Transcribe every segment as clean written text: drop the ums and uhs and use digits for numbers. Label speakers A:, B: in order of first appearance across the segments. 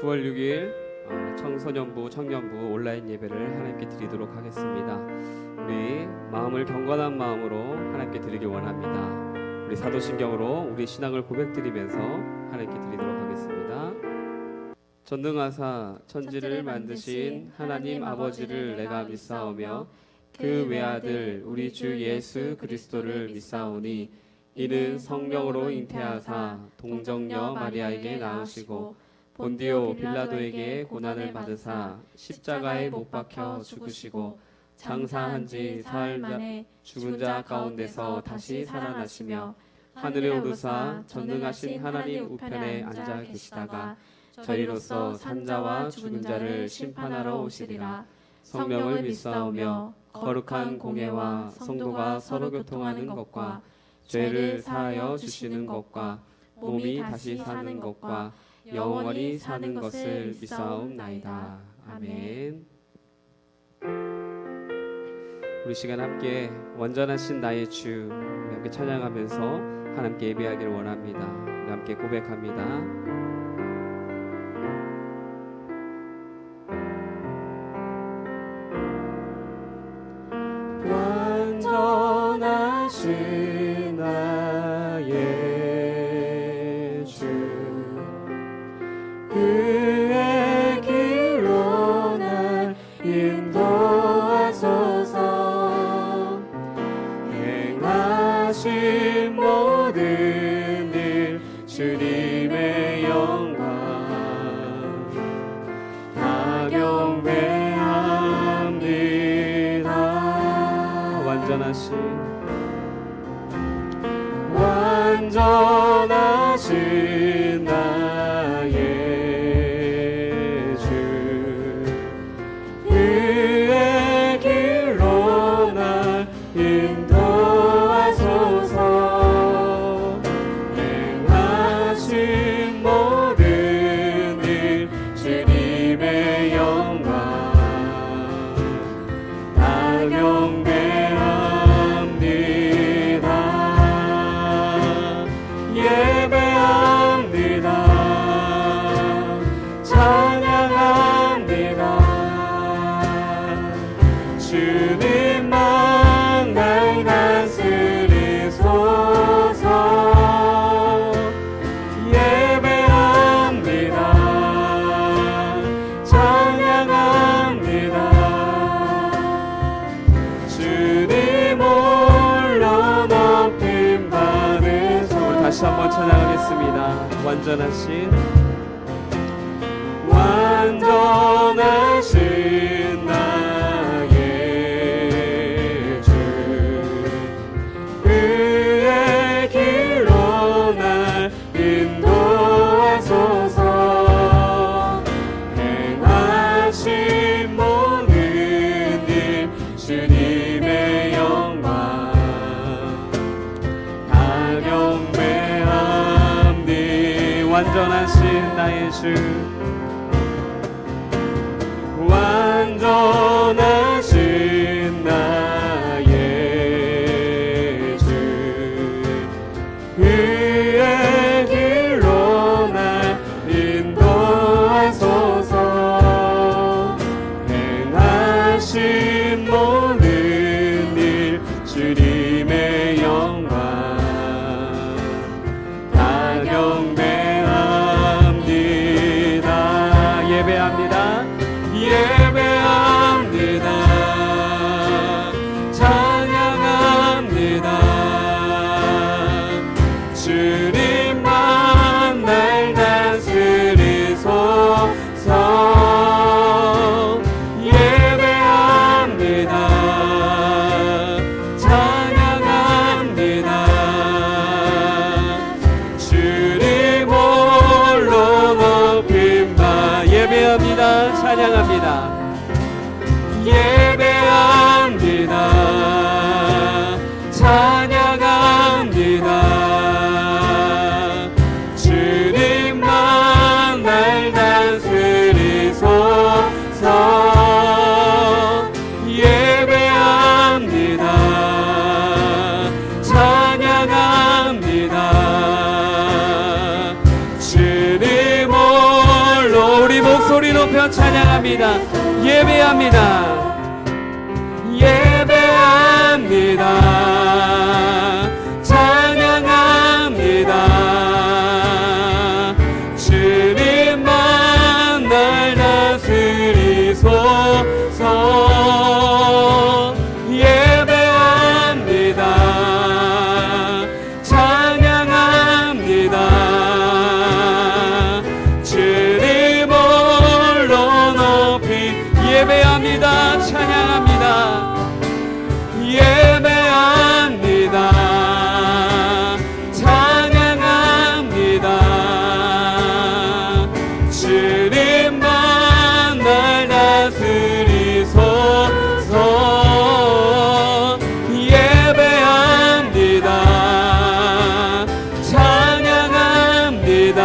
A: 9월 6일 청소년부, 청년부 온라인 예배를 하나님께 드리도록 하겠습니다. 우리 마음을 경건한 마음으로 하나님께 드리길 원합니다. 우리 사도신경으로 우리 신앙을 고백드리면서 하나님께 드리도록 하겠습니다. 전능하사 천지를 만드신 하나님 아버지를 내가 믿사오며 그 외아들 우리 주 예수 그리스도를 믿사오니 이는 성령으로 잉태하사 동정녀 마리아에게 낳으시고 본디오 빌라도에게 고난을 받으사 십자가에 못 박혀 죽으시고 장사한 지 사흘 만에 죽은 자 가운데서 다시 살아나시며 하늘에 오르사 전능하신 하나님 우편에 앉아 계시다가 저희로서 산자와 죽은 자를 심판하러 오시리라. 성령을 믿사오며 거룩한 공예와 성도가 서로 교통하는 것과 죄를 사하여 주시는 것과 몸이 다시 사는 것과 영원히 사는 것을 믿사옵나이다. 아멘. 우리 시간 함께 완전하신 나의 주 함께 찬양하면서 하나님께 예배하기를 원합니다. 우리 함께 고백합니다. 완전하신 나의 주 그의 길로 날 인도하소서. 행하신 모든 일 주님의 영광 다 경배합니다. 완전하신 나의 주 그의 길로 날 인도하소서. 행하신 모든 일 주님의 영광 다 주님만 날 다스리소서. 예배합니다. 찬양합니다. 주님 홀로 높임 받으소서. 다시 한번 찬양하겠습니다. 완전하신 나의 주 그의 길로 날 인도하소서. 행하신 모든 일 주님의 영광 다 경배합니. 완전하신 나의 주 완전하신 나의 주 그의 길로 날 인도하소서. 행하신 모든 일 주님의 영광 다 경배합니다. 예배합니다. 예배합니다. 찬양합니다. 주님만 날 다스리소서. 예배합니다. 찬양합니다. 주님 홀로 높임 받. 예배합니다. 찬양합니다. 예배합니다. 찬양합니다. 주님만 날 다스리소서. 예배합니다. 찬양합니다. 주님 홀로 우리 찬양합니다. 예배합니다. 예배합니다. 찬양합니다. 주님만 날 다스리소서. 예배합니다. 찬양합니다. 주님 홀로 높이 예배합니다. 찬양합니다. 예배합니다. 찬양합니다. 주님만 날 다스리소서. 예배합니다. 찬양합니다.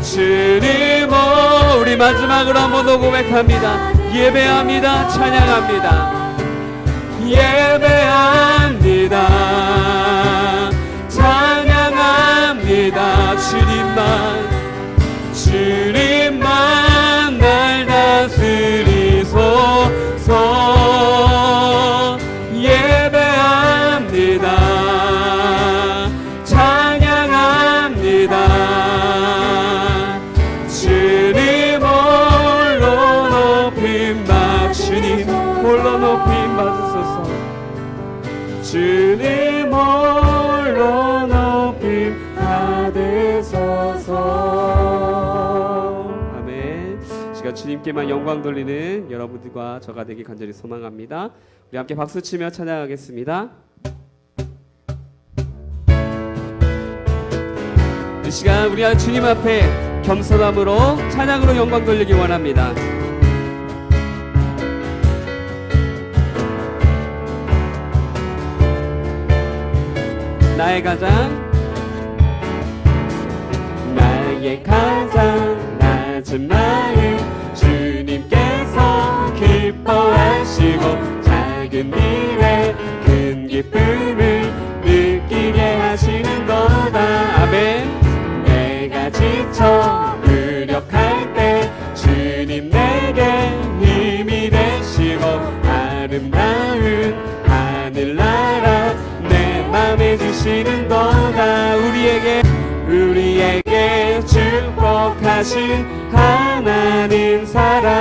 A: 주님 우리 마지막으로 한 번 더 고백합니다. 예배합니다. 찬양합니다. 예배합니다. 찬양합니다. 주님만 날 다스리소서. 예배합니다. 찬양합니다. 주님 홀로 높임 받 주님 홀로 높임 받으소서. 주님 홀로 높임 받으소서. 아멘. 시간 주님께만 영광 돌리는 여러분들과 저가 되길 간절히 소망합니다. 우리 함께 박수치며 찬양하겠습니다. 이 시간 우리 주님 앞에 겸손함으로 찬양으로 영광 돌리기 원합니다. 나의 가장 낮은 마음 주님께서 기뻐하시고 작은 일에 큰 기쁨을 느끼게 하시는 거다. 아멘. 내가 지쳐 무력할 때 주님 내게 힘이 되시고 아름다운 하늘나라 내 맘에 주시는 거다. 우리에게 축복하신 하나님 사랑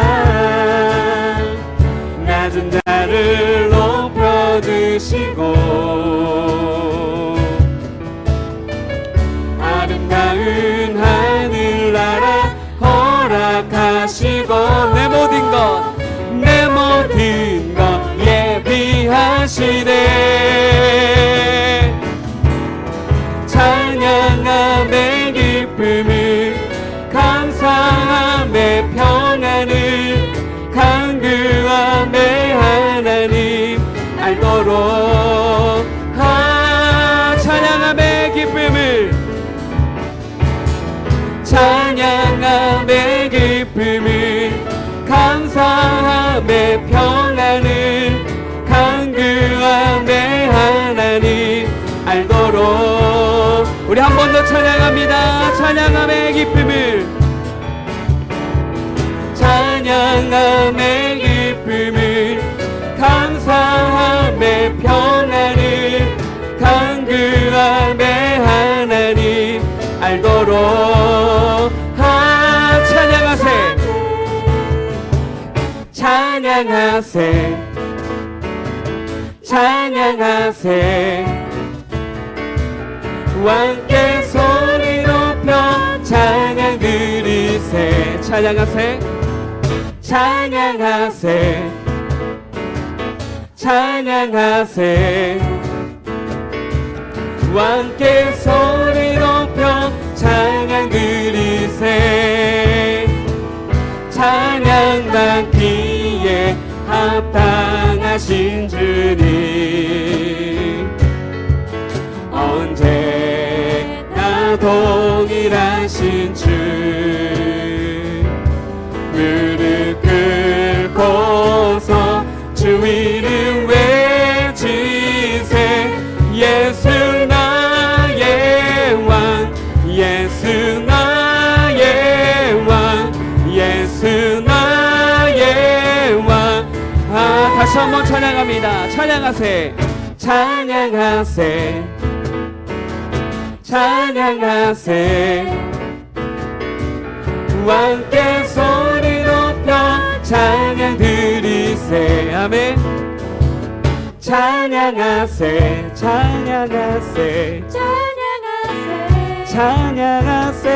A: 낮은 자를 높여주시고 아름다운 하늘나라 허락하시고 내 모든 것 예비하시네. 찬양함의 기쁨을 감사함의 평안을 간구함의 하나님 알도록 찬양함의 기쁨을 찬양함의 기쁨을 감사함의 평안을 간구함의 하나님 알도록 우리 한 번 더 찬양합니다. 찬양함의 기쁨을 찬양함의 기쁨을 감사함의 평안을 간구함의 하나님 알도록 찬양하세 찬양하세 찬양하세 왕께 소리 높여 찬양 드리세 찬양하세 찬양하세 찬양하세 왕께 소리 높여 찬양 드리세 찬양 받기에 합당하신 주님 언제나 동일하신 주 무릎 꿇고서 주 이름 외치세 예수 나의 왕 예수 나의 왕 다시 한번 찬양합니다. 찬양하세, 찬양하세, 찬양하세. 함께 소리 높여 찬양 드리세. 아멘. 찬양하세, 찬양하세, 찬양하세, 찬양하세.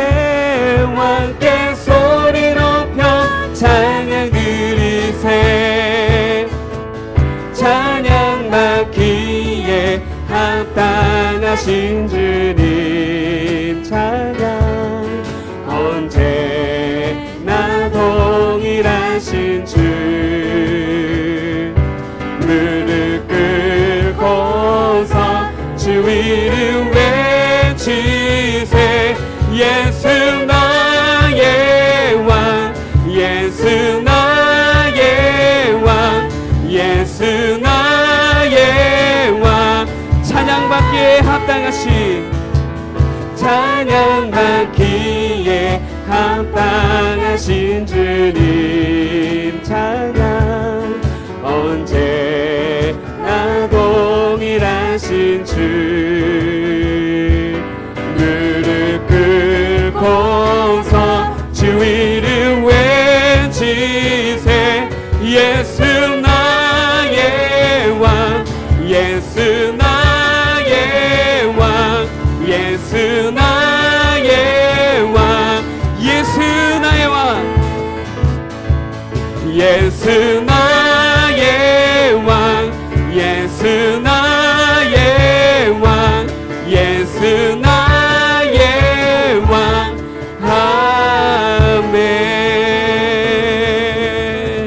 A: 함께 소리 높여 찬양 드리세. 찬양 받기에 합당하신 주님 찬양, 언제나 동일하신 주. 무릎 꿇고서 주 이름 외치세. 예수 나의 왕, 예수 나의 왕, 예수 나의 왕. 찬양받기에 합당하신, 찬양받기에 합당하신 주님 찬양, 언제나 동일하신 주. 무릎 꿇고서 주 이름 외치세. 예수 나의 왕, 예수 나의 왕, 예수 나의 왕, 예수 나의 왕, 예수 나의 왕, 예수 나의 왕, 예수 나의 왕. 아멘.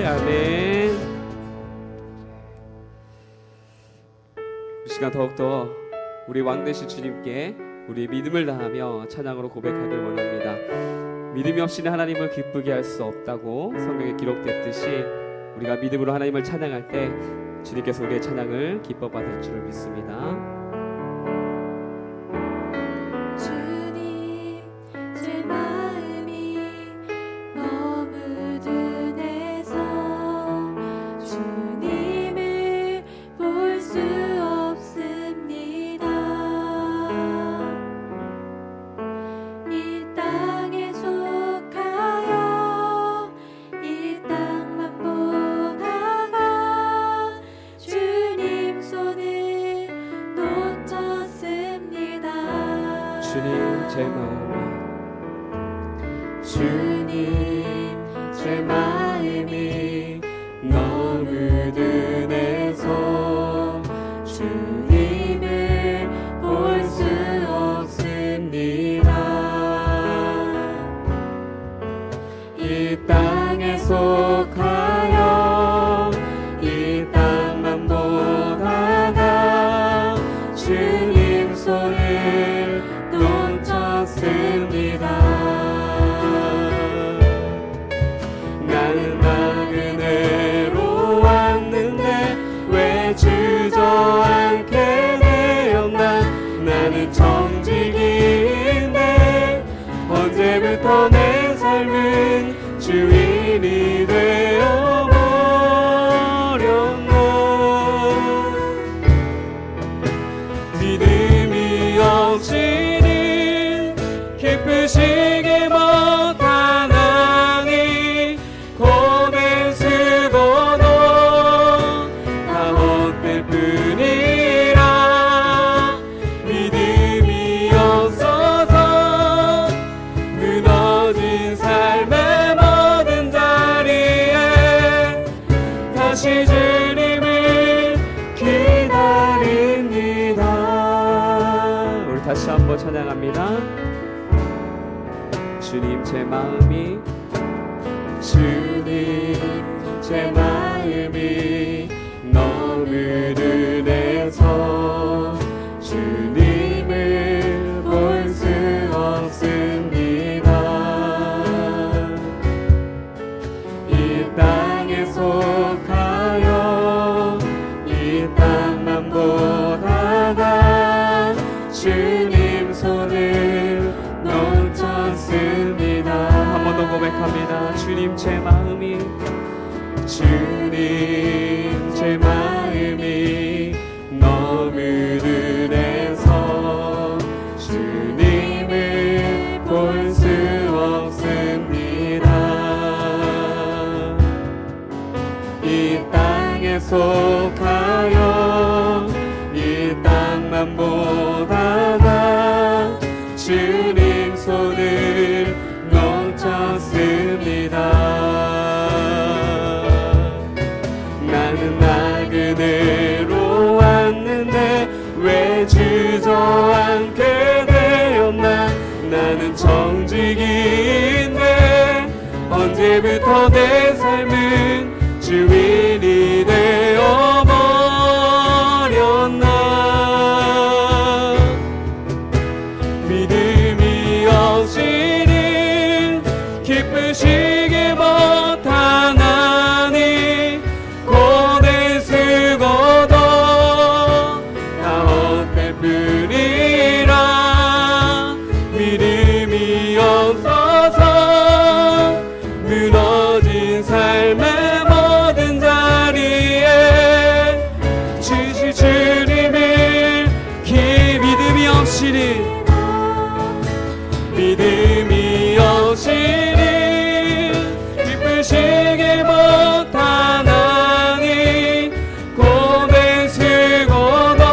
A: 아멘. 이 시간 더욱더 우리 왕 되신 주님께 우리 믿음을 다하며 찬양으로 고백하길 원합니다. 믿음이 없이는 하나님을 기쁘게 할 수 없다고 성경에 기록됐듯이, 우리가 믿음으로 하나님을 찬양할 때 주님께서 우리의 찬양을 기뻐 받을 줄을 믿습니다.
B: 주님, 제 마음이 너무 둔해서 주님을 볼 수 없습니다. 이 땅에 속하여 이 땅만 보다가 주님 손을 놓쳤습니다.
A: 주님 제 마음이, 주님 제 마음이 너무 둔해서 주님을 볼 수 없습니다. 이 땅에 속하여 이 땅만 보다가 주님 손을 놓쳤습니다. 나는 나그네로 왔는데 왜 주저앉게 되었나. 나는 청직인데 언제부터 내 삶은 주인이 되어버렸나. 믿음이 없이는 기쁘시게 못하나니 고된 수고도 다 헛될 뿐이라. 믿음이 없어서 무너진 삶의 모든 자리에 다시 주님을 기다립니다. 우리 다시 한번 찬양합니다. 주님 제 마음이, 주님 제 마음이 너무 둔해서 주님을 볼 수 없습니다. 이 땅에 속하여 이 땅만 보다가 주님 손을 놓쳤습니다. 한 번 더 고백합니다. 주님 제 마음이, 주님 제 마음이 너무 눈에서 주님을 볼 수 없습니다. 이 땅에 속하여 이 땅만 보다가 주님 손을 놓쳤습니다. 나는 나그네로 왔는데 왜 주저앉게 되었나. 나는 정직인데 언제부터 내 삶은 주인이 되어버렸나. 믿음이 없이는 기쁘시게 못하나니 고대 쓰고도 다 헛될 뿐이라. 믿음이 없어서 무너진 삶의 모든 자리에 주님을 믿음이 없이는 믿음이 없이는 기쁘시게 못하나니 고백 쓰고도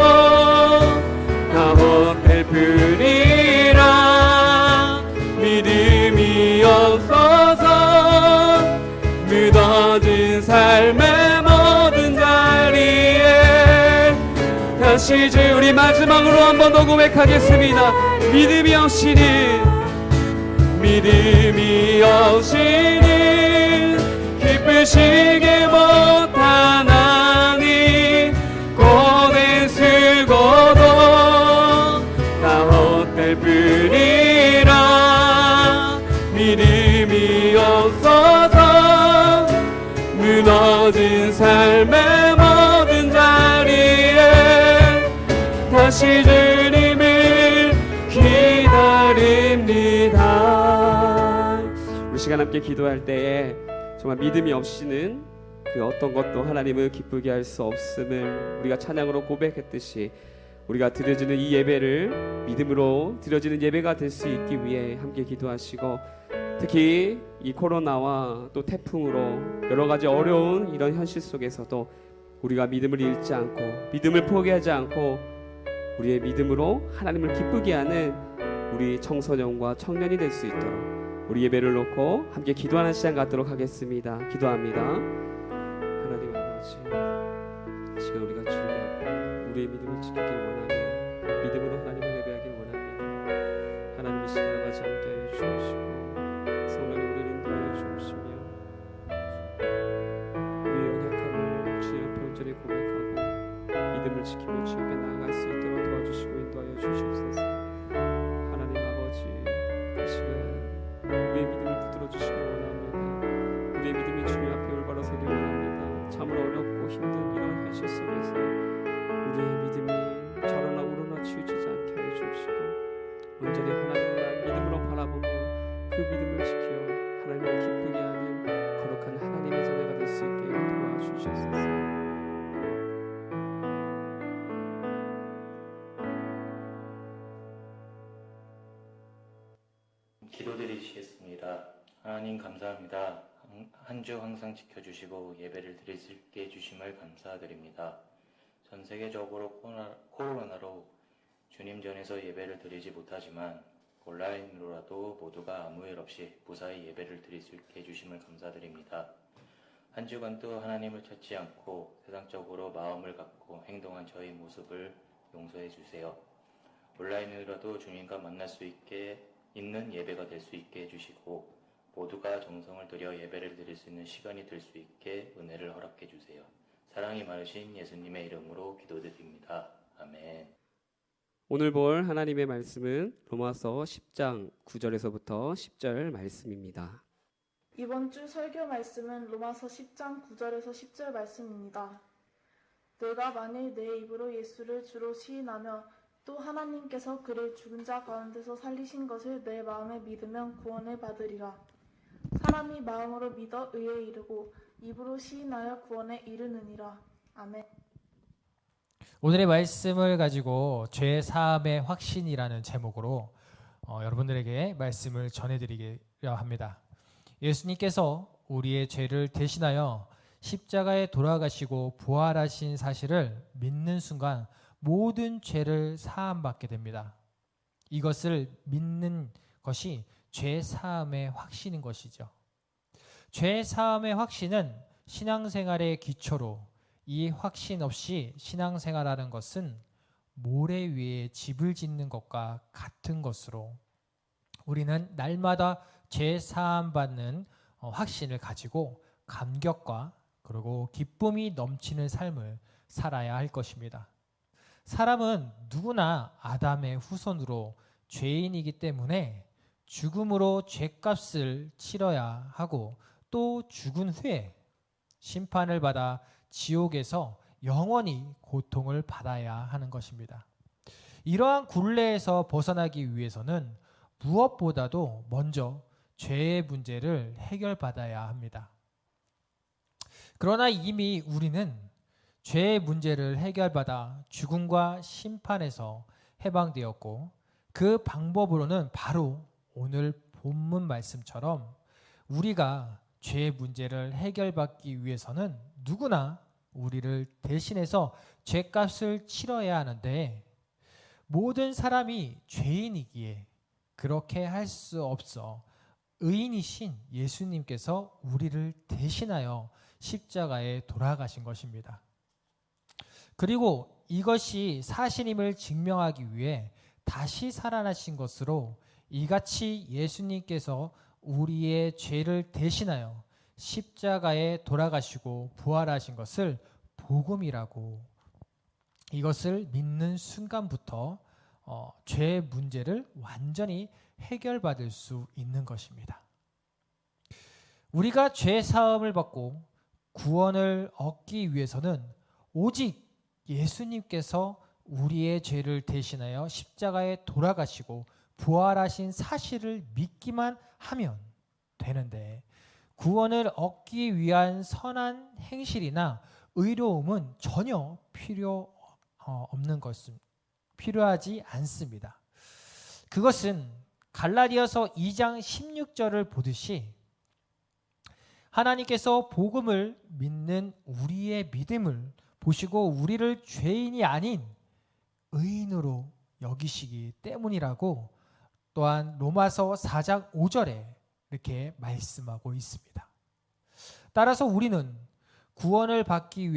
A: 다 헛될 뿐이라. 믿음이 없어서 무너진 삶의 모든 자리에 다시 이제 우리 마지막으로 한 번 더 고백하겠습니다. 믿음이 없이는 기쁘시게 못하나니 고대 쓰고도 다 헛될 뿐이라. 믿음이 없어서 무너진 삶의 모든 자리에 다시 주님을 기다립니다. 우리 시간 함께 기도할 때에 정말 믿음이 없이는 그 어떤 것도 하나님을 기쁘게 할 수 없음을 우리가 찬양으로 고백했듯이 우리가 드려지는 이 예배를 믿음으로 드려지는 예배가 될 수 있기 위해 함께 기도하시고, 특히 이 코로나와 또 태풍으로 여러 가지 어려운 이런 현실 속에서도 우리가 믿음을 잃지 않고 믿음을 포기하지 않고 우리의 믿음으로 하나님을 기쁘게 하는 우리 청소년과 청년이 될 수 있도록 우리 예배를 놓고 함께 기도하는 시간 갖도록 하겠습니다. 기도합니다. 하나님 아버지, 지금 우리가 주님과 우리의 믿음을 지키기를 원하며 믿음으로 하나님을 예배하기를 원합니다. 하나님 이 시간 같이 함께하여 주옵시고 성령님 우리를 인도하여 주옵시며 우리의 연약함을 주의 앞에 온전히 고백하고 믿음을 지키며 주 앞에 나아갈 수 있도록 도와주시고 인도하여 주시옵소서. 하나님 아버지, 이 시간 우리의 믿음을 붙들어 주시기 원합니다. 우리의 믿음이 주님 앞에 올바로 서기 원합니다. 참으로 어렵고 힘든 이런 현실 속에서 우리의 믿음이 좌로나 우로나 치우치지 않게 하여 주옵시고 온전히 하나님만 믿음으로 바라보며 그 믿음을 지켜 하나님을 기쁘게 하는 거룩한 하나님의 자녀가 될 수 있게 도와주시옵소서.
C: 기도드리시겠습니다. 하나님 감사합니다. 한 주 항상 지켜주시고 예배를 드릴 수 있게 해주심을 감사드립니다. 전 세계적으로 코로나로 주님 전에서 예배를 드리지 못하지만 온라인으로라도 모두가 아무 일 없이 무사히 예배를 드릴 수 있게 해주심을 감사드립니다. 한 주간도 하나님을 찾지 않고 세상적으로 마음을 갖고 행동한 저희 모습을 용서해 주세요. 온라인으로라도 주님과 만날 수 있게 있는 예배가 될 수 있게 해주시고 모두가 정성을 들여 예배를 드릴 수 있는 시간이 될 수 있게 은혜를 허락해 주세요. 사랑이 많으신 예수님의 이름으로 기도드립니다. 아멘.
A: 오늘 볼 하나님의 말씀은 로마서 10장 9절에서부터 10절 말씀입니다.
D: 이번 주 설교 말씀은 로마서 10장 9절에서 10절 말씀입니다. 내가 만일 내 입으로 예수를 주로 시인하며 또 하나님께서 그를 죽은 자 가운데서 살리신 것을 내 마음에 믿으면 구원을 받으리라. 사람이 사람이 마음으로 믿어 의에 이르고 입으로 시인하여 구원에 이르느니라. 아멘.
E: 오늘의 말씀을 가지고 죄 사함의 확신이라는 제목으로 여러분들에게 말씀을 전해드리려 합니다. 예수님께서 우리의 죄를 대신하여 십자가에 돌아가시고 부활하신 사실을 믿는 순간 모든 죄를 사함받게 됩니다. 이것을 믿는 것이 죄 사함의 확신인 것이죠. 죄 사함의 확신은 신앙생활의 기초로, 이 확신 없이 신앙생활하는 것은 모래 위에 집을 짓는 것과 같은 것으로 우리는 날마다 죄 사함 받는 확신을 가지고 감격과 그리고 기쁨이 넘치는 삶을 살아야 할 것입니다. 사람은 누구나 아담의 후손으로 죄인이기 때문에 죽음으로 죄값을 치러야 하고 또 죽은 후에 심판을 받아 지옥에서 영원히 고통을 받아야 하는 것입니다. 이러한 굴레에서 벗어나기 위해서는 무엇보다도 먼저 죄의 문제를 해결받아야 합니다. 그러나 이미 우리는 죄의 문제를 해결받아 죽음과 심판에서 해방되었고 그 방법으로는 바로 오늘 본문 말씀처럼 우리가 죄의 문제를 해결받기 위해서는 누구나 우리를 대신해서 죄값을 치러야 하는데 모든 사람이 죄인이기에 그렇게 할 수 없어 의인이신 예수님께서 우리를 대신하여 십자가에 돌아가신 것입니다. 그리고 이것이 사실임을 증명하기 위해 다시 살아나신 것으로 이같이 예수님께서 우리의 죄를 대신하여 십자가에 돌아가시고 부활하신 것을 복음이라고, 이것을 믿는 순간부터 죄의 문제를 완전히 해결받을 수 있는 것입니다. 우리가 죄 사함을 받고 구원을 얻기 위해서는 오직 예수님께서 우리의 죄를 대신하여 십자가에 돌아가시고 부활하신 사실을 믿기만 하면 되는데 구원을 얻기 위한 선한 행실이나 의로움은 전혀 필요하지 않습니다. 그것은 갈라디아서 2장 16절을 보듯이 하나님께서 복음을 믿는 우리의 믿음을 보시고 우리를 죄인이 아닌 의인으로 여기시기 때문이라고 또한 로마서 4장 5절에 이렇게 말씀하고 있습니다. 따라서 우리는 구원을 받기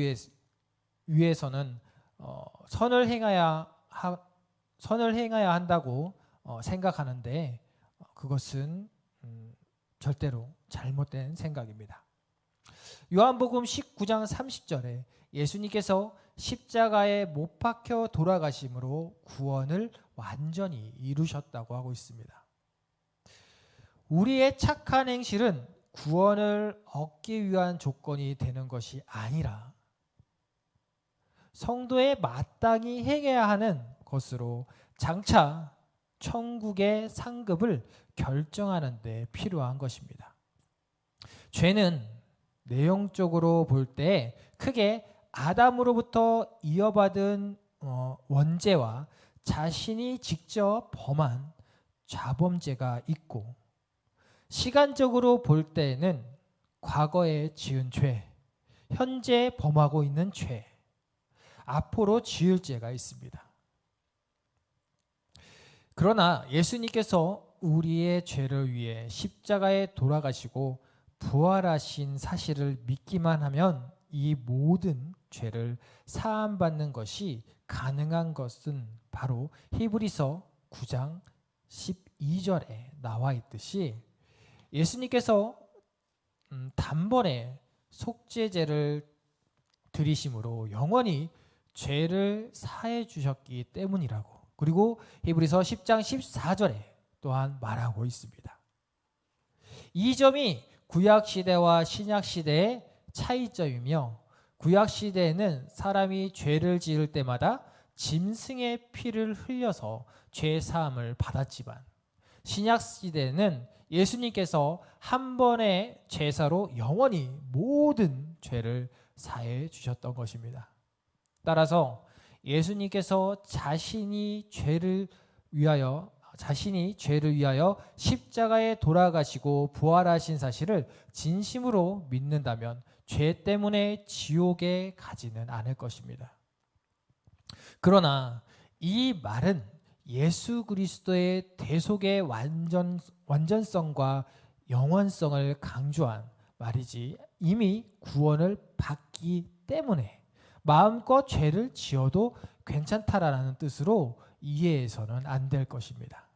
E: 위해서는 선을 행해야 한다고 생각하는데 그것은 절대로 잘못된 생각입니다. 요한복음 19장 30절에 예수님께서 십자가에 못 박혀 돌아가심으로 구원을 완전히 이루셨다고 하고 있습니다. 우리의 착한 행실은 구원을 얻기 위한 조건이 되는 것이 아니라 성도의 마땅히 행해야 하는 것으로 장차 천국의 상급을 결정하는 데 필요한 것입니다. 죄는 내용적으로 볼 때 크게 아담으로부터 이어받은 원죄와 자신이 직접 범한 자범죄가 있고, 시간적으로 볼 때에는 과거에 지은 죄, 현재 범하고 있는 죄, 앞으로 지을 죄가 있습니다. 그러나 예수님께서 우리의 죄를 위해 십자가에 돌아가시고 부활하신 사실을 믿기만 하면 이 모든 죄를 사함받는 것이 가능한 것은 바로 히브리서 9장 12절에 나와 있듯이 예수님께서 단번에 속죄제를 드리심으로 영원히 죄를 사해 주셨기 때문이라고, 그리고 히브리서 10장 14절에 또한 말하고 있습니다. 이 점이 구약시대와 신약시대의 차이점이며, 구약시대에는 사람이 죄를 지을 때마다 짐승의 피를 흘려서 죄 사함을 받았지만 신약시대에는 예수님께서 한 번의 제사로 영원히 모든 죄를 사해 주셨던 것입니다. 따라서 예수님께서 자신이 죄를 위하여 십자가에 돌아가시고 부활하신 사실을 진심으로 믿는다면 죄 때문에 지옥에 가지는 않을 것입니다. 그러나 이 말은 예수 그리스도의 대속의 완전성과 영원성을 강조한 말이지, 이미 구원을 받기 때문에 마음껏 죄를 지어도 괜찮다라는 뜻으로 이해해서는 안 될 것입니다.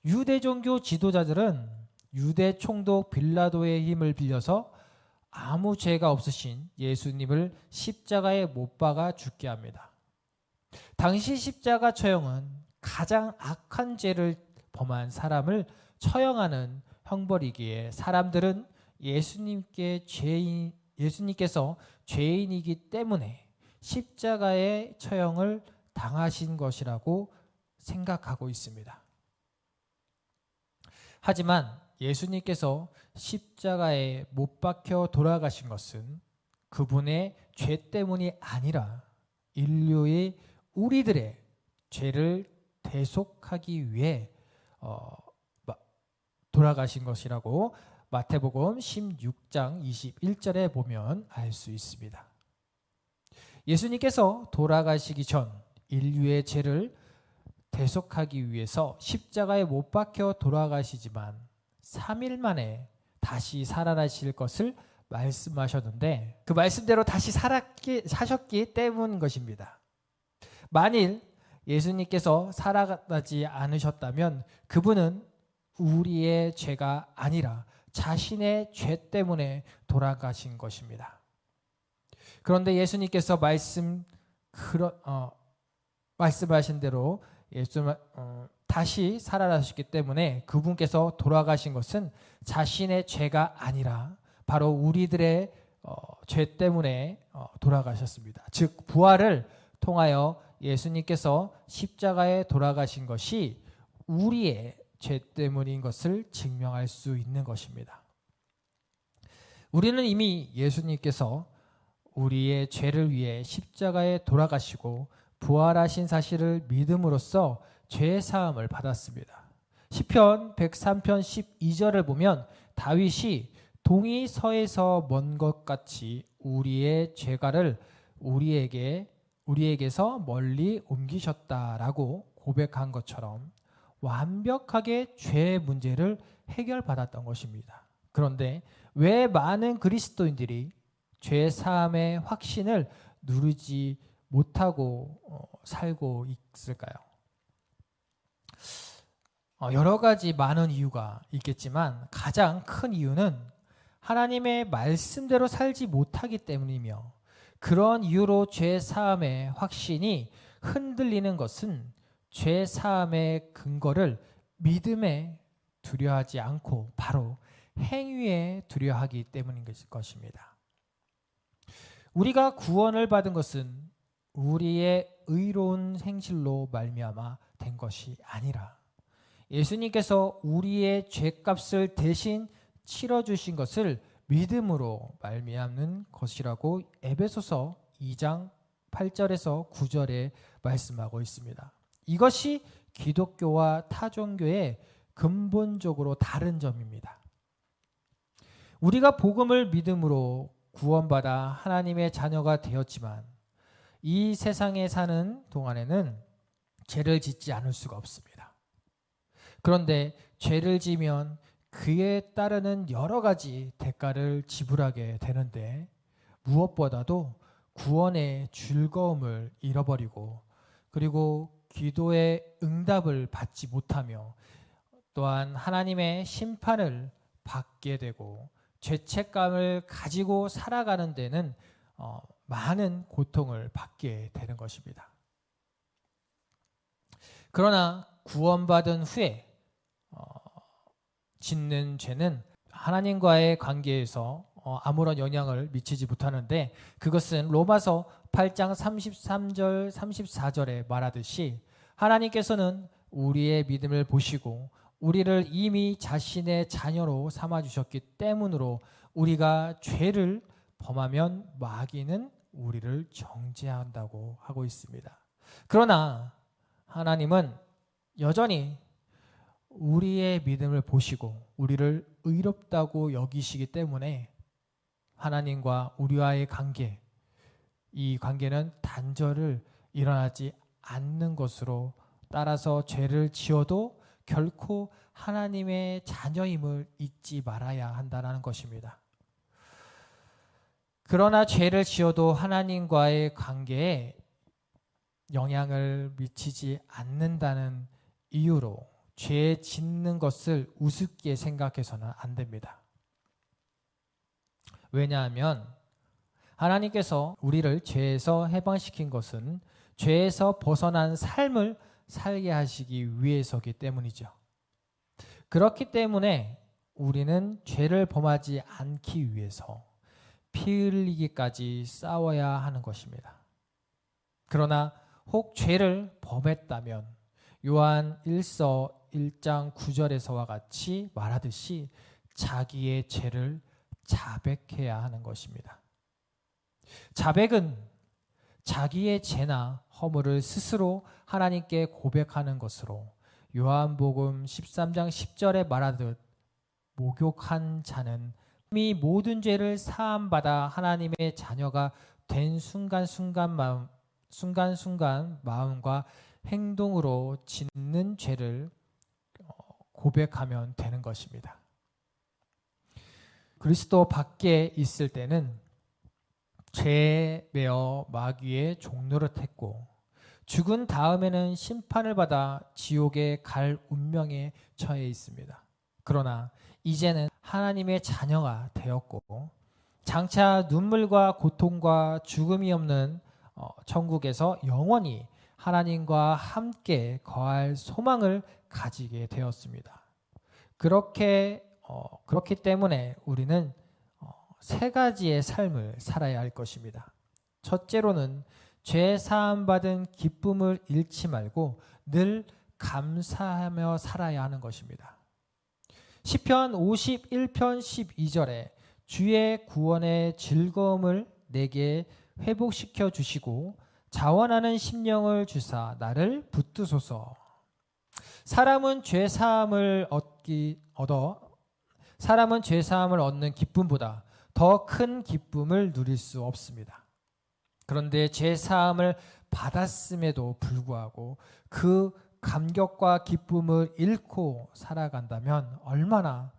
E: 유대 종교 지도자들은 유대 총독 빌라도의 힘을 빌려서 아무 죄가 없으신 예수님을 십자가에 못 박아 죽게 합니다. 당시 십자가 처형은 가장 악한 죄를 범한 사람을 처형하는 형벌이기에 사람들은 예수님께서 죄인이기 때문에 십자가의 처형을 당하신 것이라고 생각하고 있습니다. 하지만 예수님께서 십자가에 못 박혀 돌아가신 것은 그분의 죄 때문이 아니라 인류의 우리들의 죄를 대속하기 위해 돌아가신 것이라고 마태복음 16장 21절에 보면 알 수 있습니다. 예수님께서 돌아가시기 전 인류의 죄를 대속하기 위해서 십자가에 못 박혀 돌아가시지만 3일 만에 다시 살아나실 것을 말씀하셨는데 그 말씀대로 다시 사셨기 때문인 것입니다. 만일 예수님께서 살아나지 않으셨다면 그분은 우리의 죄가 아니라 자신의 죄 때문에 돌아가신 것입니다. 그런데 예수님께서 말씀하신 대로 다시 살아나셨기 때문에 그분께서 돌아가신 것은 자신의 죄가 아니라 바로 우리들의 죄 때문에 돌아가셨습니다. 즉 부활을 통하여 예수님께서 십자가에 돌아가신 것이 우리의 죄 때문인 것을 증명할 수 있는 것입니다. 우리는 이미 예수님께서 우리의 죄를 위해 십자가에 돌아가시고 부활하신 사실을 믿음으로써 죄 사함을 받았습니다. 시편 103편 12절을 보면 다윗이 동이 서에서 먼 것 같이 우리의 죄가를 우리에게서 멀리 옮기셨다라고 고백한 것처럼 완벽하게 죄의 문제를 해결받았던 것입니다. 그런데 왜 많은 그리스도인들이 죄 사함의 확신을 누리지 못하고 살고 있을까요? 여러 가지 많은 이유가 있겠지만 가장 큰 이유는 하나님의 말씀대로 살지 못하기 때문이며, 그런 이유로 죄 사함의 확신이 흔들리는 것은 죄 사함의 근거를 믿음에 두려워하지 않고 바로 행위에 두려워하기 때문인 것입니다. 우리가 구원을 받은 것은 우리의 의로운 행실로 말미암아 된 것이 아니라 예수님께서 우리의 죄값을 대신 치러주신 것을 믿음으로 말미암는 것이라고 에베소서 2장 8절에서 9절에 말씀하고 있습니다. 이것이 기독교와 타종교의 근본적으로 다른 점입니다. 우리가 복음을 믿음으로 구원받아 하나님의 자녀가 되었지만 이 세상에 사는 동안에는 죄를 짓지 않을 수가 없습니다. 그런데 죄를 지면 그에 따르는 여러 가지 대가를 지불하게 되는데 무엇보다도 구원의 즐거움을 잃어버리고 그리고 기도의 응답을 받지 못하며 또한 하나님의 심판을 받게 되고 죄책감을 가지고 살아가는 데는 많은 고통을 받게 되는 것입니다. 그러나 구원받은 후에 짓는 죄는 하나님과의 관계에서 아무런 영향을 미치지 못하는데, 그것은 로마서 8장 33절 34절에 말하듯이 하나님께서는 우리의 믿음을 보시고 우리를 이미 자신의 자녀로 삼아주셨기 때문으로 우리가 죄를 범하면 마귀는 우리를 정죄한다고 하고 있습니다. 그러나 하나님은 여전히 우리의 믿음을 보시고 우리를 의롭다고 여기시기 때문에 하나님과 우리와의 관계, 이 관계는 단절을 일어나지 않는 것으로, 따라서 죄를 지어도 결코 하나님의 자녀임을 잊지 말아야 한다는 것입니다. 그러나 죄를 지어도 하나님과의 관계에 영향을 미치지 않는다는 이유로 죄 짓는 것을 우습게 생각해서는 안 됩니다. 왜냐하면 하나님께서 우리를 죄에서 해방시킨 것은 죄에서 벗어난 삶을 살게 하시기 위해서이기 때문이죠. 그렇기 때문에 우리는 죄를 범하지 않기 위해서 피 흘리기까지 싸워야 하는 것입니다. 그러나 혹 죄를 범했다면 요한 1서 1장 9절에서와 같이 말하듯이 자기의 죄를 자백해야 하는 것입니다. 자백은 자기의 죄나 허물을 스스로 하나님께 고백하는 것으로 요한복음 13장 10절에 말하듯 목욕한 자는 이미 모든 죄를 사함받아 하나님의 자녀가 된 순간순간 마음과 행동으로 짓는 죄를 고백하면 되는 것입니다. 그리스도 밖에 있을 때는 죄에 매어 마귀의 종노릇했고 죽은 다음에는 심판을 받아 지옥에 갈 운명에 처해 있습니다. 그러나 이제는 하나님의 자녀가 되었고 장차 눈물과 고통과 죽음이 없는 천국에서 영원히 하나님과 함께 거할 소망을 가지게 되었습니다. 그렇기 때문에 우리는 세 가지의 삶을 살아야 할 것입니다. 첫째로는 죄 사함 받은 기쁨을 잃지 말고 늘 감사하며 살아야 하는 것입니다. 시편 51편 12절에 주의 구원의 즐거움을 내게 회복시켜 주시고 자원하는 심령을 주사 나를 붙드소서. 사람은 죄 사함을 얻는 기쁨보다 더 큰 기쁨을 누릴 수 없습니다. 그런데 죄 사함을 받았음에도 불구하고 그 감격과 기쁨을 잃고 살아간다면 얼마나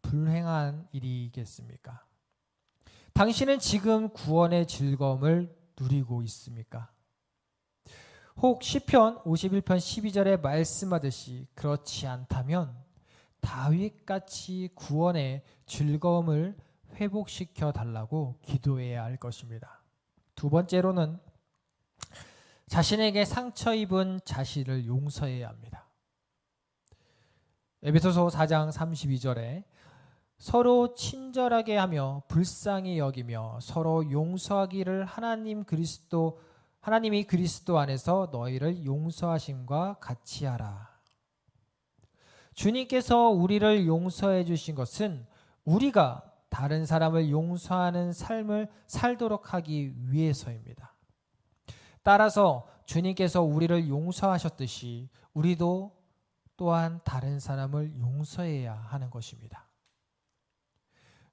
E: 불행한 일이겠습니까? 당신은 지금 구원의 즐거움을 누리고 있습니까? 혹 시편 51편 12절에 말씀하듯이 그렇지 않다면 다윗같이 구원의 즐거움을 회복시켜 달라고 기도해야 할 것입니다. 두 번째로는 자신에게 상처 입은 자신을 용서해야 합니다. 에베소서 4장 32절에 서로 친절하게 하며 불쌍히 여기며 서로 용서하기를 하나님이 그리스도 안에서 너희를 용서하심과 같이 하라. 주님께서 우리를 용서해 주신 것은 우리가 다른 사람을 용서하는 삶을 살도록 하기 위해서입니다. 따라서 주님께서 우리를 용서하셨듯이 우리도 또한 다른 사람을 용서해야 하는 것입니다.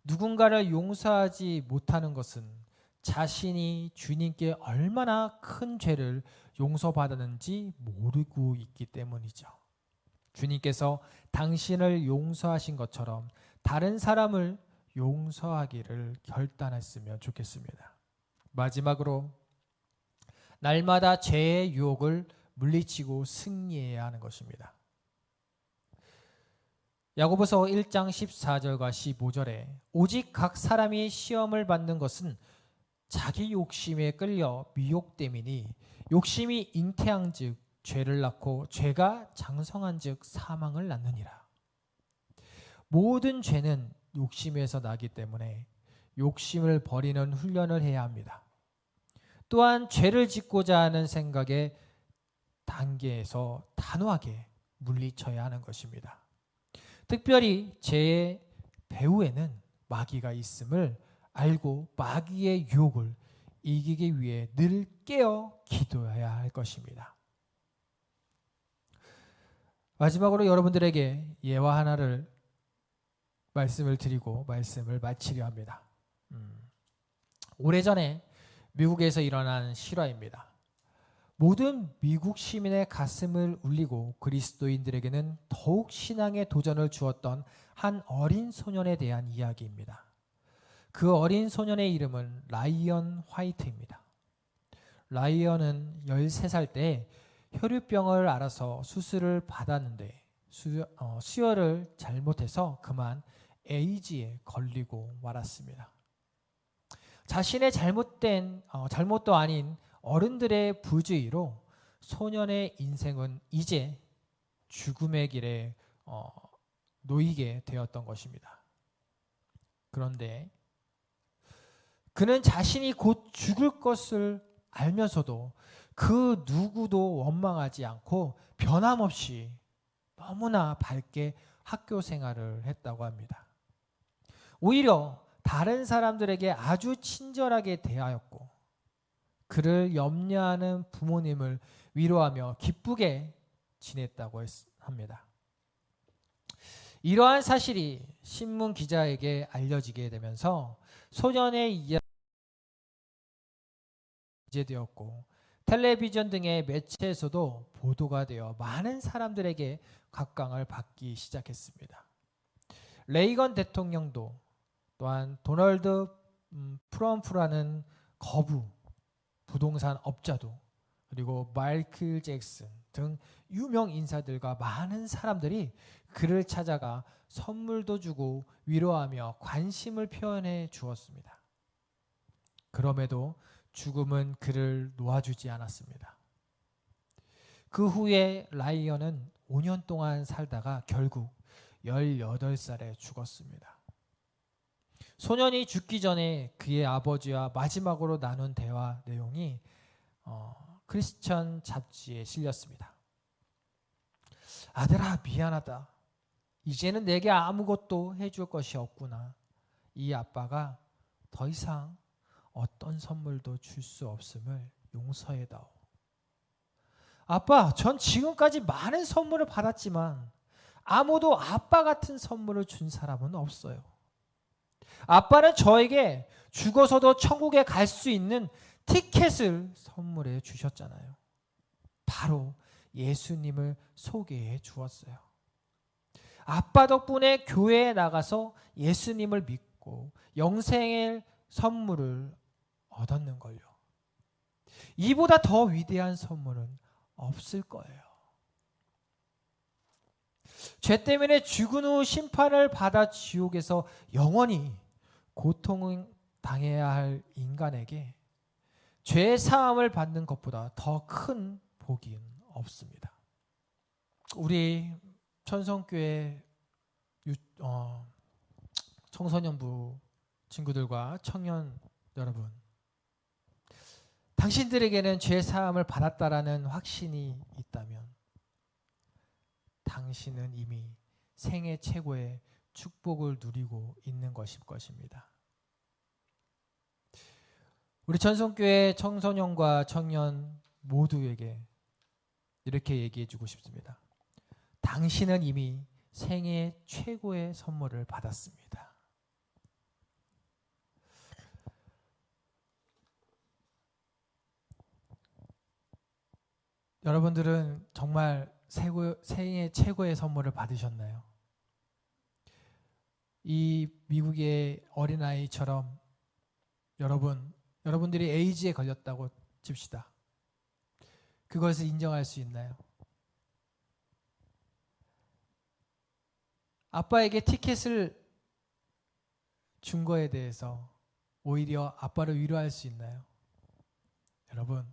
E: 누군가를 용서하지 못하는 것은 자신이 주님께 얼마나 큰 죄를 용서받았는지 모르고 있기 때문이죠. 주님께서 당신을 용서하신 것처럼 다른 사람을 용서하기를 결단했으면 좋겠습니다. 마지막으로 날마다 죄의 유혹을 물리치고 승리해야 하는 것입니다. 야고보서 1장 14절과 15절에 오직 각 사람이 시험을 받는 것은 자기 욕심에 끌려 미혹됨이니 욕심이 잉태한즉 죄를 낳고 죄가 장성한즉 사망을 낳느니라. 모든 죄는 욕심에서 나기 때문에 욕심을 버리는 훈련을 해야 합니다. 또한 죄를 짓고자 하는 생각의 단계에서 단호하게 물리쳐야 하는 것입니다. 특별히 죄의 배후에는 마귀가 있음을 알고 마귀의 유혹을 이기기 위해 늘 깨어 기도해야 할 것입니다. 마지막으로 여러분들에게 예화 하나를 말씀을 드리고 말씀을 마치려 합니다. 오래전에 미국에서 일어난 실화입니다. 모든 미국 시민의 가슴을 울리고 그리스도인들에게는 더욱 신앙의 도전을 주었던 한 어린 소년에 대한 이야기입니다. 그 어린 소년의 이름은 라이언 화이트입니다. 라이언은 13살 때 혈유병을 앓아서 수술을 받았는데 수혈을 잘못해서 그만 에이즈에 걸리고 말았습니다. 자신의 잘못도 아닌 어른들의 부주의로 소년의 인생은 이제 죽음의 길에 놓이게 되었던 것입니다. 그런데 그는 자신이 곧 죽을 것을 알면서도 그 누구도 원망하지 않고 변함없이 너무나 밝게 학교 생활을 했다고 합니다. 오히려 다른 사람들에게 아주 친절하게 대하였고 그를 염려하는 부모님을 위로하며 기쁘게 지냈다고 합니다. 이러한 사실이 신문 기자에게 알려지게 되면서 소년의 이야기가 되었고 텔레비전 등의 매체에서도 보도가 되어 많은 사람들에게 각광을 받기 시작했습니다. 레이건 대통령도 또한 도널드 트럼프라는 거부 부동산 업자도 그리고 마이클 잭슨 등 유명 인사들과 많은 사람들이 그를 찾아가 선물도 주고 위로하며 관심을 표현해 주었습니다. 그럼에도 죽음은 그를 놓아주지 않았습니다. 그 후에 라이언은 5년 동안 살다가 결국 18살에 죽었습니다. 소년이 죽기 전에 그의 아버지와 마지막으로 나눈 대화 내용이 크리스천 잡지에 실렸습니다. 아들아, 미안하다. 이제는 내게 아무것도 해줄 것이 없구나. 이 아빠가 더 이상 어떤 선물도 줄 수 없음을 용서해다오. 아빠, 전 지금까지 많은 선물을 받았지만 아무도 아빠 같은 선물을 준 사람은 없어요. 아빠는 저에게 죽어서도 천국에 갈 수 있는 티켓을 선물해 주셨잖아요. 바로 예수님을 소개해 주었어요. 아빠 덕분에 교회에 나가서 예수님을 믿고 영생의 선물을 얻었는걸요. 이보다 더 위대한 선물은 없을 거예요. 죄 때문에 죽은 후 심판을 받아 지옥에서 영원히 고통을 당해야 할 인간에게 죄 사함을 받는 것보다 더 큰 복이 없습니다. 우리 천성교회 청소년부 친구들과 청년 여러분, 당신들에게는 죄 사함을 받았다라는 확신이 있다면 당신은 이미 생애 최고의 축복을 누리고 있는 것일 것입니다. 우리 천성교회 청소년과 청년 모두에게 이렇게 얘기해 주고 싶습니다. 당신은 이미 생애 최고의 선물을 받았습니다. 여러분들은 정말 생애 최고의 선물을 받으셨나요? 이 미국의 어린아이처럼 여러분들이 에이즈에 걸렸다고 칩시다. 그것을 인정할 수 있나요? 아빠에게 티켓을 준 거에 대해서 오히려 아빠를 위로할 수 있나요? 여러분,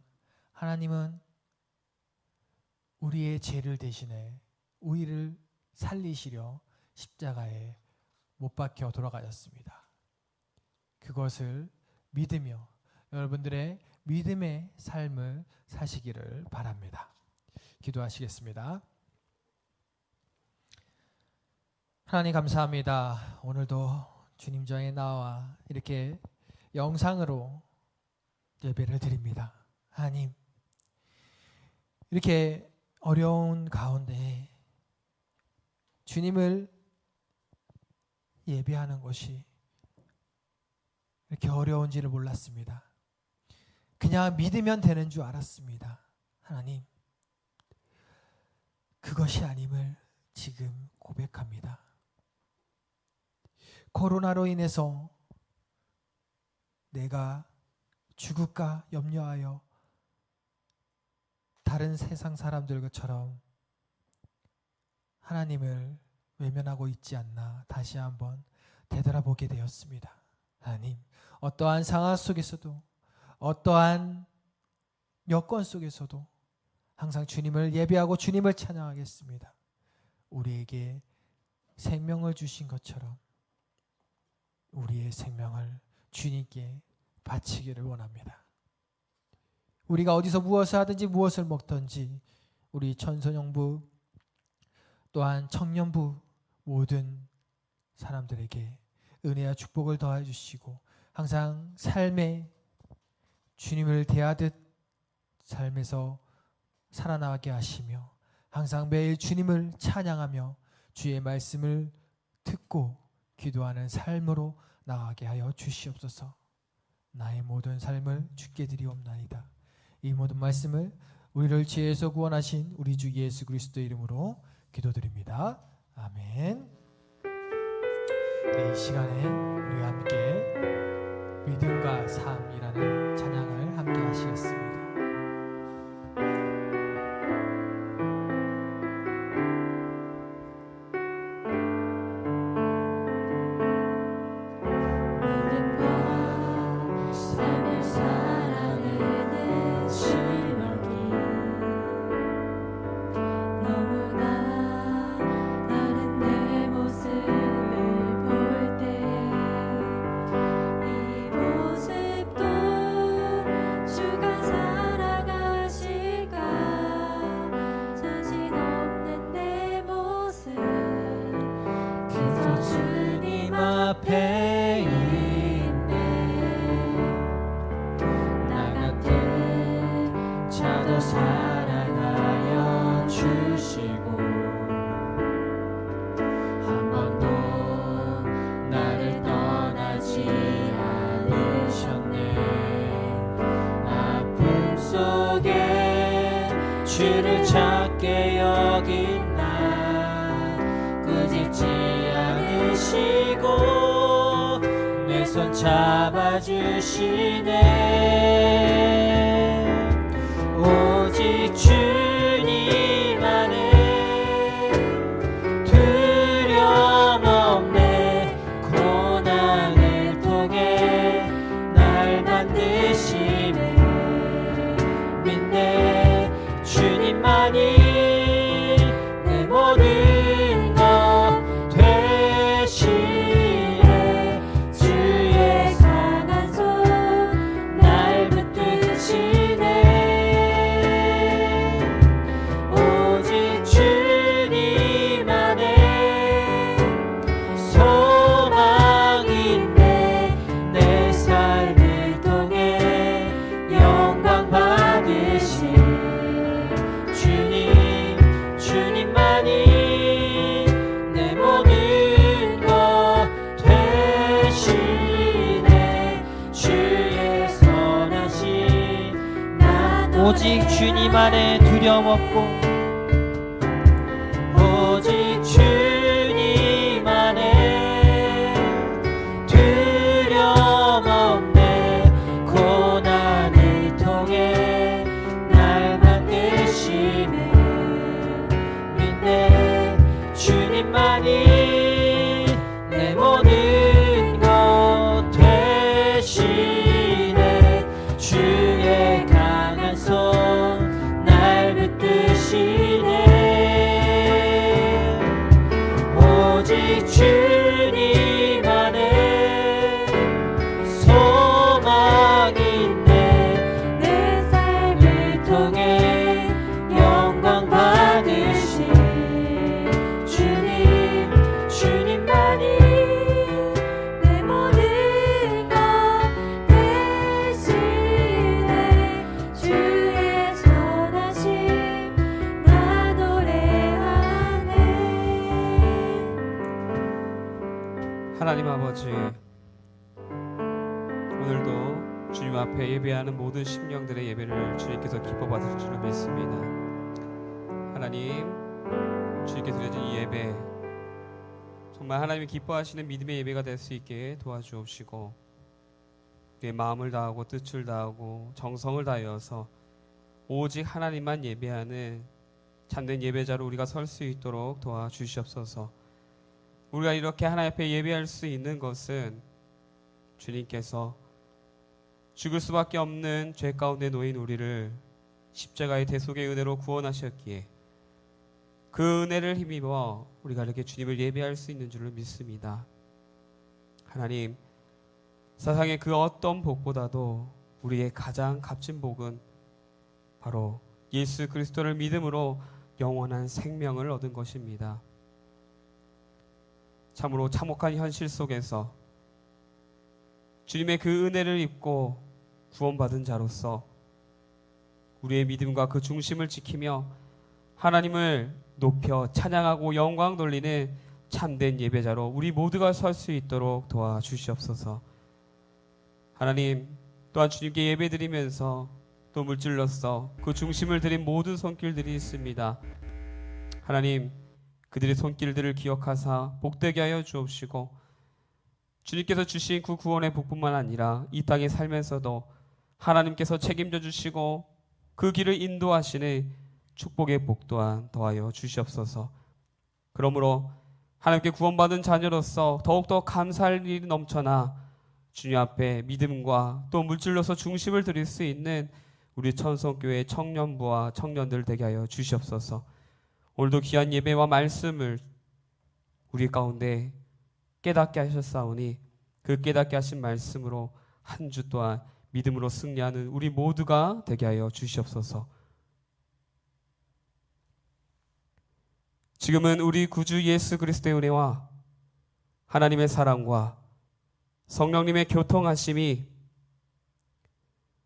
E: 하나님은 우리의 죄를 대신해 우리를 살리시려 십자가에 못 박혀 돌아가셨습니다. 그것을 믿으며 여러분들의 믿음의 삶을 사시기를 바랍니다. 기도하시겠습니다. 하나님 감사합니다. 오늘도 주님 전에 나와 이렇게 영상으로 예배를 드립니다. 하나님, 이렇게 어려운 가운데 주님을 예배하는 것이 이렇게 어려운지를 몰랐습니다. 그냥 믿으면 되는 줄 알았습니다. 하나님, 그것이 아님을 지금 고백합니다. 코로나로 인해서 내가 죽을까 염려하여 다른 세상 사람들처럼 하나님을 외면하고 있지 않나 다시 한번 되돌아보게 되었습니다. 하나님, 어떠한 상황 속에서도 어떠한 여건 속에서도 항상 주님을 예배하고 주님을 찬양하겠습니다. 우리에게 생명을 주신 것처럼 우리의 생명을 주님께 바치기를 원합니다. 우리가 어디서 무엇을 하든지 무엇을 먹든지 우리 청소년부 또한 청년부 모든 사람들에게 은혜와 축복을 더해 주시고 항상 삶에 주님을 대하듯 삶에서 살아나가게 하시며 항상 매일 주님을 찬양하며 주의 말씀을 듣고 기도하는 삶으로 나가게 하여 주시옵소서. 나의 모든 삶을 주께 드리옵나이다. 이 모든 말씀을 우리를 죄에서 구원하신 우리 주 예수 그리스도의 이름으로 기도드립니다. 아멘. 네, 이 시간에 우리와 함께 믿음과 삶이라는 찬양을 함께 하시겠습니다.
B: 삶을 살아내는 실력이 너무나 다른 내 모습을 볼 때 이 모습도 주가 살아가실까 자신 없는 내 모습 그저 주님 앞에
E: 차도 사랑하여 주시고 한 번도 나를 떠나지 않으셨네. 아픔 속에 주를 찾게 여긴 날 꾸짖지 않으시고 내 손 잡아주시네. 오직 주님 안에 두려움 없네. 고난을 통해 날 만드시네. 믿네. 주님만이 내 모든 것 되시네. 주의 강한 손 날 붙드시네. 오직 주님 안에 두려움 없고 오직 주님 안에 두려움 없네. 고난을 통해 날 만드시네. 믿네. 주님만이 내 모든 것 되시네. 주의 강한 손 날 붙드시네.
A: 아버지, 오늘도 주님 앞에 예배하는 모든 심령들의 예배를 주님께서 기뻐 받으실 줄 믿습니다. 하나님, 주님께 드려진 이 예배 정말 하나님이 기뻐하시는 믿음의 예배가 될 수 있게 도와주옵시고, 우리의 마음을 다하고 뜻을 다하고 정성을 다하여서 오직 하나님만 예배하는 참된 예배자로 우리가 설 수 있도록 도와주시옵소서. 우리가 이렇게 하나님 앞에 예배할 수 있는 것은 주님께서 죽을 수밖에 없는 죄 가운데 놓인 우리를 십자가의 대속의 은혜로 구원하셨기에 그 은혜를 힘입어 우리가 이렇게 주님을 예배할 수 있는 줄을 믿습니다. 하나님, 세상의 그 어떤 복보다도 우리의 가장 값진 복은 바로 예수 그리스도를 믿음으로 영원한 생명을 얻은 것입니다. 참으로 참혹한 현실 속에서 주님의 그 은혜를 입고 구원받은 자로서 우리의 믿음과 그 중심을 지키며 하나님을 높여 찬양하고 영광 돌리는 참된 예배자로 우리 모두가 설 수 있도록 도와주시옵소서. 하나님, 또한 주님께 예배드리면서 또 물질로서 그 중심을 드린 모든 손길들이 있습니다. 하나님, 그들의 손길들을 기억하사 복되게 하여 주옵시고, 주님께서 주신 그 구원의 복뿐만 아니라 이 땅에 살면서도 하나님께서 책임져 주시고 그 길을 인도하시는 축복의 복 또한 더하여 주시옵소서. 그러므로 하나님께 구원받은 자녀로서 더욱더 감사할 일이 넘쳐나 주님 앞에 믿음과 또 물질로서 중심을 드릴 수 있는 우리 천성교회 청년부와 청년들 되게 하여 주시옵소서. 오늘도 귀한 예배와 말씀을 우리 가운데 깨닫게 하셨사오니 그 깨닫게 하신 말씀으로 한 주 동안 믿음으로 승리하는 우리 모두가 되게 하여 주시옵소서. 지금은 우리 구주 예수 그리스도의 은혜와 하나님의 사랑과 성령님의 교통하심이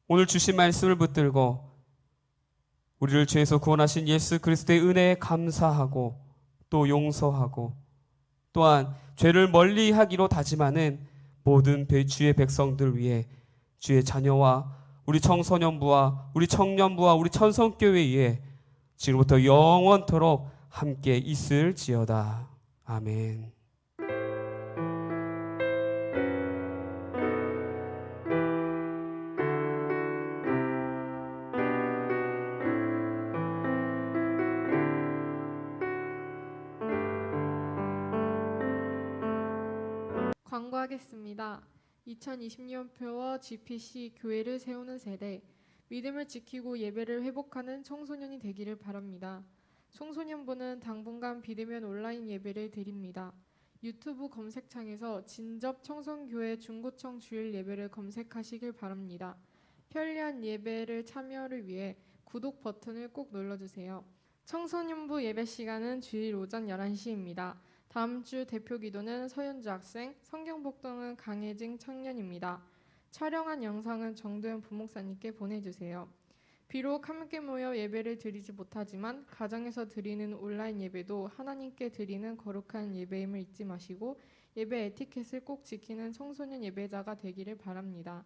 A: 오늘 주신 말씀을 붙들고 우리를 죄에서 구원하신 예수 그리스도의 은혜에 감사하고 또 용서하고 또한 죄를 멀리하기로 다짐하는 모든 주의 백성들 위해 주의 자녀와 우리 청소년부와 우리 청년부와 우리 천성교회에 지금부터 영원토록 함께 있을지어다. 아멘.
F: 광고하겠습니다. 2020년 표어 GPC 교회를 세우는 세대, 믿음을 지키고 예배를 회복하는 청소년이 되기를 바랍니다. 청소년부는 당분간 비대면 온라인 예배를 드립니다. 유튜브 검색창에서 진접 청송교회 중구청 주일 예배를 검색하시길 바랍니다. 편리한 예배를 참여를 위해 구독 버튼을 꼭 눌러주세요. 청소년부 예배 시간은 주일 오전 11시입니다. 다음 주 대표 기도는 서윤주 학생, 성경 복동은 강혜진 청년입니다. 촬영한 영상은 정도현 부목사님께 보내주세요. 비록 함께 모여 예배를 드리지 못하지만 가정에서 드리는 온라인 예배도 하나님께 드리는 거룩한 예배임을 잊지 마시고 예배 에티켓을 꼭 지키는 청소년 예배자가 되기를 바랍니다.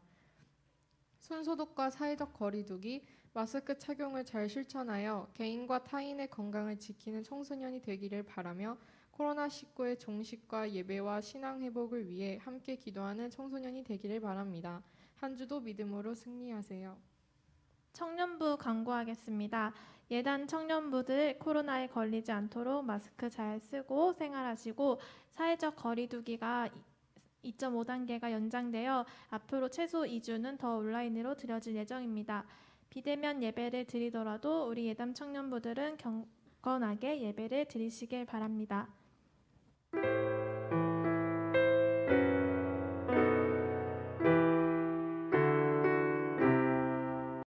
F: 손소독과 사회적 거리두기, 마스크 착용을 잘 실천하여 개인과 타인의 건강을 지키는 청소년이 되기를 바라며 코로나19의 종식과 예배와 신앙 회복을 위해 함께 기도하는 청소년이 되기를 바랍니다. 한 주도 믿음으로 승리하세요.
G: 청년부 광고하겠습니다. 예단 청년부들 코로나에 걸리지 않도록 마스크 잘 쓰고 생활하시고 사회적 거리두기가 2.5단계가 연장되어 앞으로 최소 2주는 더 온라인으로 드려질 예정입니다. 비대면 예배를 드리더라도 우리 예단 청년부들은 경건하게 예배를 드리시길 바랍니다.